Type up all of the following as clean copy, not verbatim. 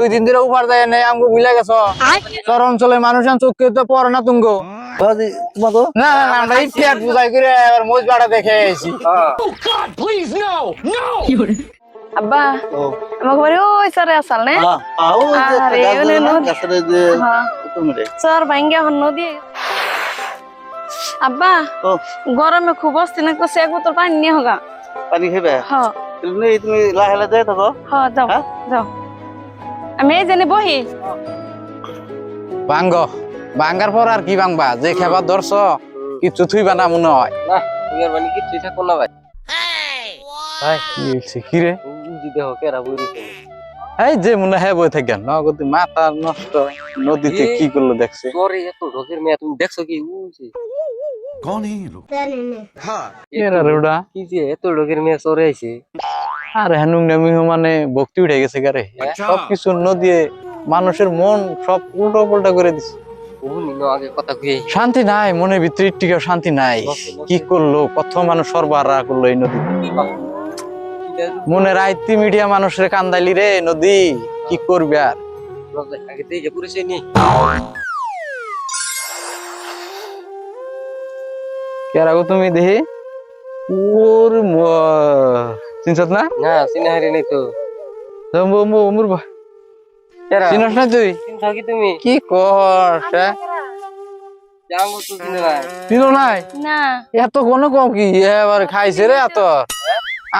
2 দিন ধরে উপার দেয় নাই আমগো বুইলা গেছো তোর অঞ্চলে মানুষ চোখে তো পড়ে না তুঙ্গো তোমাকে না না না, আমরা ইতিহাস বুঝাই করে এবার মোজ বাড়া দেখে আইছি আব্বা আমাকে বলে ওই সরে আসাল নে আরে ওনে নদী সর ভাঙ্গা হন নদী আব্বা গরমে খুব অস্থির লাগতেছে এক বোতল পানি নিয়ে হোগা পানি খাবে হ্যাঁ তুমি লাহে লাহে যাই থাকো হ্যাঁ যাও যাও আমি এই জেনে বহি ভাঙ্গ ভাঙ্গার পর আর কি ভাঙবা যে খেবার ধরছ কিছু থুইবা না মনে হয় না তুমি আর মানে কি ঠিক থাকো না ভাই ভাই কি হইছে কি রে উজি দেহ কেরা বুড়িছে এই যে মনে হয় বই থাকেন নগদি মাথা নষ্ট নদীতে কি করলো দেখছে তোরে এত রোগের মেয়ে তুমি দেখছো কি উজি कौन है ये लोग? এরা রোডা কি যে এত রোগের মেয়ে চরে আইছে আর হেনুং নেমি মানে ভক্তি উঠে গেছে গারে সবকিছু নদী মানুষের মন সব উল্টো পাল্টা করে দিছে ওনি ন আগে কথা কই শান্তি নাই মনের ভিতরে টিকে শান্তি নাই কি করলো কত মানুষ সরবরাহ করলো এই নদী মনে রাইতি মিডিয়া মানুষের কান্দাইলি রে নদী কি করবে আর আগে তেই যে পুরিছে নি কেরাগো তুমি দেখি ওর চিনছত না না সিনাহারি নাই তো মুর কেরা চিনস না তুই চিন্তা কি তুমি কি কর জাঙ্গো তো চিনে না চিনো নাই না এত কোনো কম কি এবার খাইছে রে এত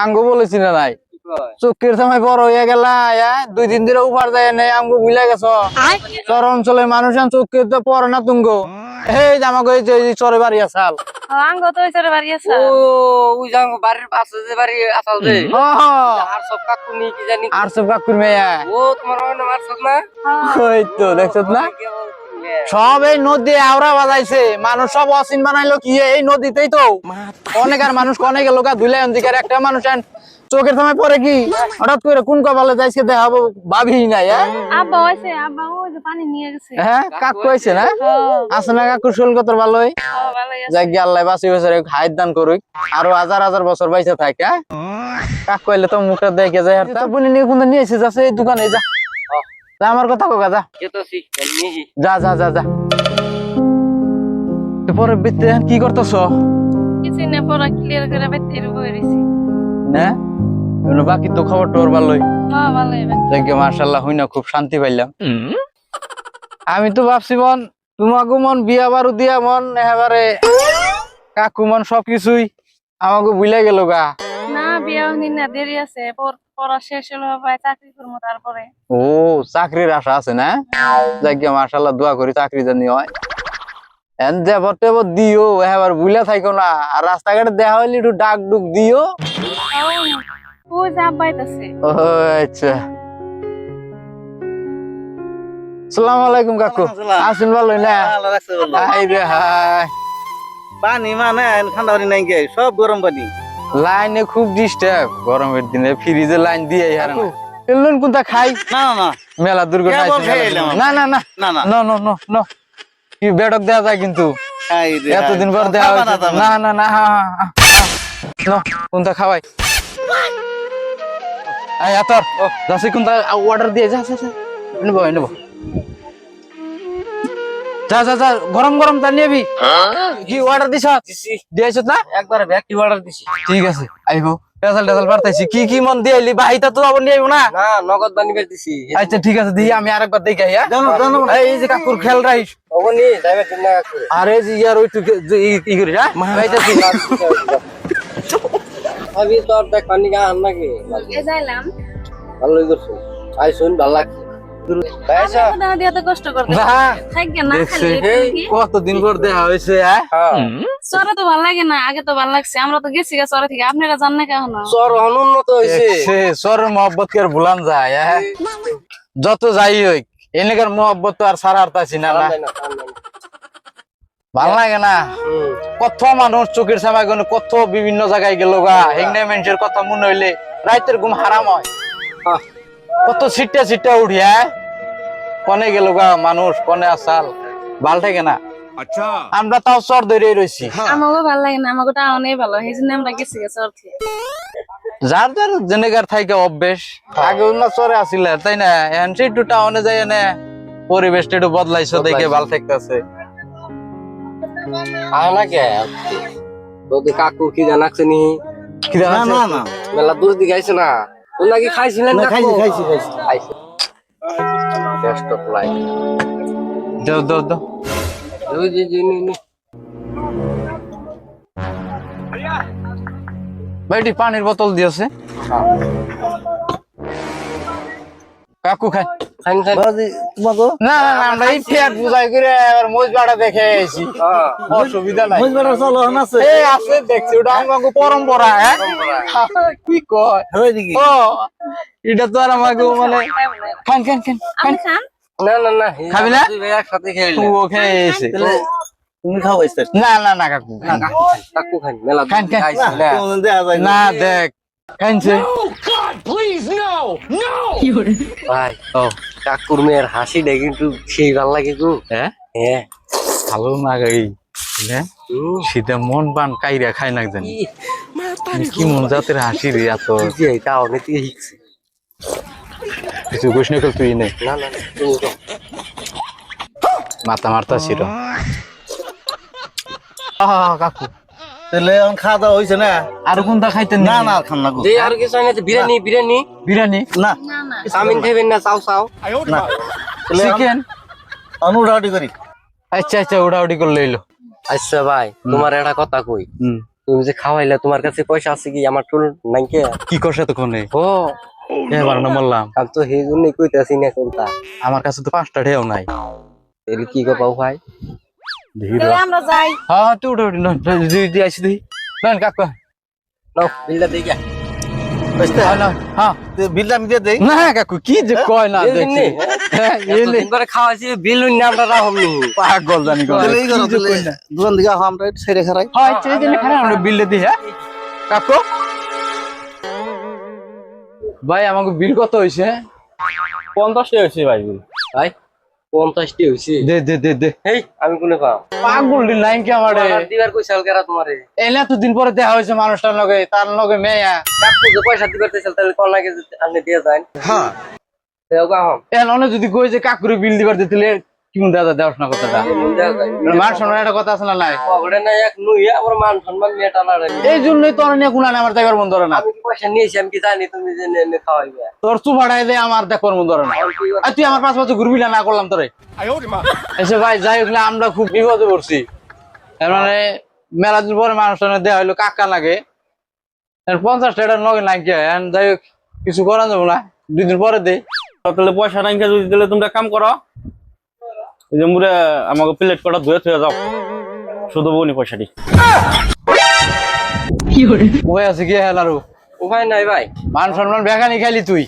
আঙ্গ বলেছি না নাই কি কয় চোখের সময় বড় হয়ে গেলা 2 দিন ধরে উপার দেয় নাই আমগো বুইলা গেছ তোর অঞ্চলে মানুষ চোখে তো পড়ে না তুঙ্গো এই যে আমাকে চরে বাড়ি আসাল আঙ্গ তো ওই সরে বাড়ি আছে ও ওই জাঙ্গো বাড়ির পাশে যে বাড়ি আসাল যে আর সব কাকু নি কি জানি আর সব কাকুর মেয়া ও তোমার মনে মারছত না ওই তো দেখছত না সব এই নদী আওরা বাজাইছে মানুষ সব অসীন বানাইলো কি এই নদীতেই তো অনেক আর মানুষ কনে গেল গা ধুলে অন্ধিকার একটা মানুষ চোখের সময় পরে কি হঠাৎ করে কোন কপালে যাইছে দেখাবো ভাবি নাই আব্বা হইছে আব্বা ওই যে পানি নিয়ে গেছে হ্যাঁ কাকু হয়েছে না আছে না কাকু শোল কত ভালোই ভালোই আছে যাই গিয়ে আল্লাহ বাঁচি বছর হাইট দান করুক আরো হাজার হাজার বছর বাইসে থাকে কাকু এলে তো মুখটা দেখে যায় আর তার বোন নিয়ে কোন নিয়ে এসে যাচ্ছে এই দোকানে যা আমার কথা কোকা যা যেতেছি নিহি যা যা যা যা পরে বেতে কি করতেছ কিছু না পড়া ক্লিয়ার করে বাইতে বইরিছি না বাকি তো খবর টোর ভালোই হ্যাঁ ভালোই দেখে মার্শাল্লাহ হই না খুব শান্তি পাইলাম আমি তো ভাবছি মন তোমাকে মন বিয়া বারু দিয়া মন এবারে কাকু মন সবকিছুই আমাকে ভুলে গেল গা না বিয়া হনি না দেরি আছে পড়া শেষ হলো ভাই চাকরি করবো তারপরে ও চাকরির আশা আছে না যাকে মার্শাল্লাহ দোয়া করি চাকরি জানি হয় এন দেবর টেবর দিও এবার ভুলে থাইকো না আর রাস্তাঘাটে দেখা হইলে একটু ডাক ডুক দিও ওই যে আব্বাইতাছে ও আচ্ছা আসসালামু আলাইকুম কাকু আসুন ভালোই না হাই রে হাই পানি মানে ঠান্ডা পানি নাই গে সব গরম পানি লাইনে খুব ডিস্টার্ব গরমের দিনে ফ্রিজে লাইন দিয়ে হারে না এলুন কোনটা খাই না না মেলা দুর্ঘটনা কেবল খেয়ে এলাম। না না না না না নো নো নো নো কি বেডক দেয়া যায় কিন্তু খাই রে এতদিন পর দেয়া হয়েছে না না না নো কোনটা খাওয়াই আই আতর ও দশে কোনটা অর্ডার দিয়ে যা যা নেবো নেবো যা যা যা গরম গরম তা নিবি কি অর্ডার দিছ দিয়েছ না একবার ব্যাগটি অর্ডার দিছি ঠিক আছে আইবো পেছাল টেছাল পারতাইছি কি কি মন দিয়ে আইলি বাহিতা তো আবার নিয়ে আইবো না না নগদ বানিয়ে দিছি আচ্ছা ঠিক আছে দিই আমি আরেকবার দেখে আই এই যে কাকুর খেল রাইস ওনি যাবে ঠিক না করে আরে জি ইয়ার ওই ই করি হ্যাঁ পাইতাছি আমি তো আর দেখ পানি গা আন নাকি এ যাইলাম ভালোই করছো আই শুন ভালো লাগছে ভাইসা না দিয়া তো কষ্ট করতে না থাকবে না দেখছে খালি কতদিন পর দেখা হয়েছে হ্যাঁ সরে তো ভালো লাগে না আগে তো ভালো লাগছে আমরা তো গেছি গা সরে থেকে আপনারা জান না কেন সর অনুন্নত হইছে সে সরের মহব্বত কে আর ভুলান যায় হ্যাঁ যত যাই হইক এনেকার মহব্বত তো আর সারা আরতাছি না না ভাল লাগে না কত মানুষ চোখের সামনে গনে কত বিভিন্ন জায়গায় গেল গা হেংনে মানুষের কথা মনে হইলে রাতের ঘুম হারাম হয় কত ছিটটা ছিটটা উঠিয়া কনে গেল গা মানুষ কনে আসাল ভাল থাকে না अच्छा আমরা তাও চর ধরে রয়েছি। আমাকে ভালো লাগে না, আমাকে টাউনে ভালো, সেই জন্য আমরা গেছি চর থেকে। যার যার জেনেগার থাকে অভ্যেস, আগে অন্য চরে আসিল তাই না, এখন একটু টাউনে যাই না পরিবেশটা একটু বদলাইছো দেখে ভালো থাকতেছে। আনা কে তোদের কাকু কি জানাচ্ছে নি না না না মেলা দূর দিকে আইছে না তোর নাকি খাইছিলেন না খাইছি খাইছি খাইছি খাইছে বেস্ট অফ লাইফ দাও দাও দাও। ওই যে যে নি ভাইটি পানির বোতল দিয়েছে। কাকু খাই। খাইন খাইন বাজি তোমাকে না না না, আমরা এই পেট বুঝাই করে এবার মোজ বাড়া দেখে এসেছি, অসুবিধা নাই। মুজ বেড়া চলো হন আছে এই আছে দেখছি, ওটা আমাকে পরম্পরা। হ্যাঁ কি কয় হয় দিকে ও, এটা তো আর আমাকে মানে খান খান খান খান। আপনি খান। না না না খাবি না? দুই ভাই একসাথে খেয়ে তুই ওখানে এসে তাহলে তুমি খাও আইস্তে না না না কাকু খান। কাকু খাইন মেলা খান, খান। খাইছিলে তোমাদের দেয়া যায় না দেখ খাইছে। ভাই ও কাকুর মেয়ের হাসিটা কিন্তু সেই ভালো লাগে গো হ্যাঁ হ্যাঁ ভালো না গাই হ্যাঁ, শীতে মন পান কাইরা খায় না জানি কি মন জাতের হাসি রে এত। যে তাও নেতি হিকছে কিছু কৃষ্ণ কল তুই নে, না না না, তুমি তো মাথা মারতা ছিল। কাকু তাহলে এখন খাওয়া দাওয়া হয়েছে না আর কোনটা খাইতেন? না না খাম না গো যে আর কিছু নাই বিরিয়ানি বিরিয়ানি বিরিয়ানি না না না চাউমিন খাইবেন না চাও চাও না তাহলে চিকেন। অনুরাউটি করি আচ্ছা আচ্ছা উড়াউড়ি করে লইলো। আচ্ছা ভাই তোমার একটা কথা কই তুমি যে খাওয়াইলে তোমার কাছে পয়সা আছে কি আমার টুল নাই কে কি করছে তখন? ও এবার না বললাম আমি তো সেই জন্যই কইতাছি না কোনটা আমার কাছে তো 5টা ঢেউ নাই। এর কি গো পাও ভাই তাহলে আমরা যাই। হ্যাঁ তুই উড়াউড়ি নয় দিয়ে আসি দিই নেন কাকু। নাও বিলটা দেই গা হ্যাঁ বিলটা আমি দিয়ে দেই না কাকু কি যে কয় না বিল দেখছি। দিননি? হ্যাঁ, এলে এতদিন পরে খাওয়াইছি বিল না আমরা রাখম নি পাগল জানি কোন। তাহলে এই করো তাহলে দোকান দিকে আহ আমরা ছেড়ে খারাই হ্যাঁ আচ্ছা এই জন্য খারাপ আমরা বিল দিই। হ্যাঁ কাকু ভাই আমাকে বিল কত হইছে? 50 হয়েছে ভাই বিল। ভাই 50 টি হইছে দে দে দে দে। হেই আমি কোনে পাও পাগল লাইন কে আমারে আর দিবার কইছাল কেরা তোমারে এলে তো দিন পরে দেখা হয়েছে মানুষটার লগে, তার লগে মেয়া কাকু যে পয়সা দিবার কইছাল তাহলে কোন লাগে যে আনলে দিয়ে যায় হ্যাঁ দেও গা হম এখন অনেক যদি কই যে কাকুরে বিল দিবার দিতে কি মন দাদা দেওয়াস না কথাটা, দেও যায় মান সম্মান একটা কথা আছে না নাই? পগড়ে না এক নুই আমার মান সম্মান নিয়ে টানা রে এই জন্যই তোর নিয়ে কোনা আমার দেখবার মন ধরে না। আমি কি পয়সা নিয়েছি আমি কি জানি তুমি যে এনে খাওয়াইবে তোর চু ভাড়াই দে আমার দেখবার মন ধরে না। আর তুই আমার 5 বছর ঘুরবি না করলাম তোরে এসে ভাই যাই হোক না, আমরা খুব বিপদে পড়ছি। এর মানে মেলা দিন পরে মানুষটা দেওয়া হইলো কাকা লাগে 50 টাকার লগে নাই কে, যাই হোক কিছু করা যাবো না, 2 দিন পরে দে। তাহলে পয়সা নাই যদি দিলে তোমরা কাম করো, এই যে মুরে আমাকে প্লেট কটা ধুয়ে থুয়ে যাও, শুধু বউনি পয়সাটি। ওই আছে কি হেল আরো উপায় নাই ভাই মান সম্মান বেগানি খাইলি তুই।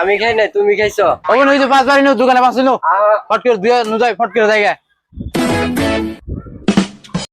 আমি খাই নাই তুমি খাইছো ওই যে 5 বাড়ি দোকানে পাচ্ছিল আ ফটকের দুই নুজাই ফটকের জায়গা